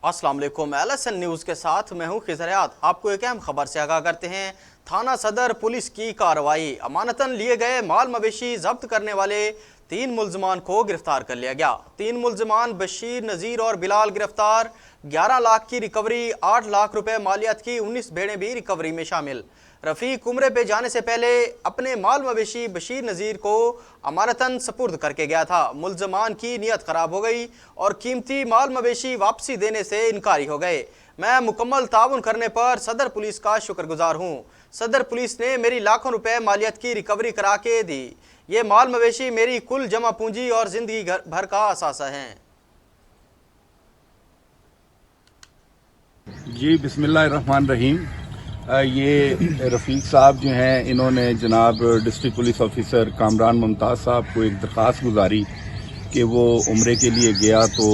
अस्सलाम वालेकुम। LSN news के साथ मैं हूं खिजरियात। आपको एक अहम खबर से आगाह करते हैं। थाना सदर पुलिस की कार्रवाई। अमानतन लिए गए माल मवेशी जब्त करने वाले 3 मुल्ज़मान को गिरफ्तार कर लिया गया। 3 मुल्ज़मान बशीर, नज़ीर और बिलाल गिरफ्तार। 11 लाख की रिकवरी, 8 लाख रुपए मालियत की 19 भेड़ें भी रिकवरी में शामिल। रफ़ीक उम्रे पे जाने से पहले अपने माल मवेशी बशीर नज़ीर को अमानतन सपुर्द करके गया था। मुल्ज़मान की नीयत ख़राब हो गई और कीमती माल मवेशी वापसी देने से इनकारी हो गए। मैं मुकम्मल ताउन करने पर सदर पुलिस का शुक्रगुजार हूँ। सदर पुलिस ने मेरी लाखों रुपए मालियत की रिकवरी करा के दी। ये माल मवेशी मेरी कुल जमा पूंजी और ज़िंदगी भर का असासा हैं। जी बिस्मिल्लाहिर्रहमानिर्रहीम। ये रफ़ीक साहब जो हैं, इन्होंने जनाब district police officer Kamran Mumtaz साहब को एक दरख्वास्त गुजारी कि वो उम्रे के लिए गया तो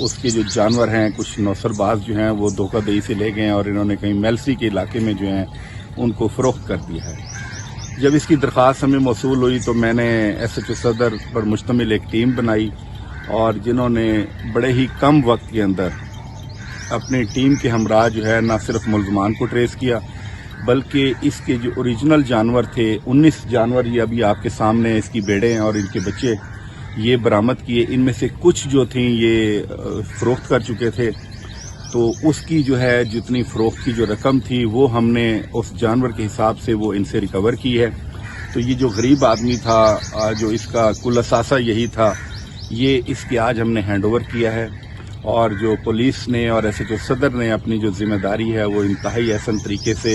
उसके जो जानवर हैं, कुछ नौसरबाज जो हैं वो धोखाधड़ी से ले गए और इन्होंने कहीं मेलसी के इलाके में जो हैं उनको फ़रोख्त कर दिया है। जब इसकी दरख्वास्त हमें मौसूल हुई तो मैंने SHO सदर पर मुश्तमिल एक टीम बनाई और जिन्होंने बड़े ही कम वक्त के अंदर अपनी टीम के हमरा जो है ना सिर्फ मुल्ज़मान को ट्रेस किया बल्कि इसके जो ओरिजिनल जानवर थे 19 जानवर, ये अभी आपके सामने इसकी भेड़ें और इनके बच्चे ये बरामद किए। इनमें से कुछ जो थी ये फ़रोख्त कर चुके थे, तो उसकी जो है जितनी फ़रोख्त की जो रकम थी वो हमने उस जानवर के हिसाब से वो इनसे रिकवर की है। तो ये जो गरीब आदमी था, जो इसका कुल असासा यही था, ये इसके आज हमने हैंड ओवर किया है और जो पुलिस ने और SHO सदर ने अपनी जो जिम्मेदारी है वो इंतहाई एहसन तरीके से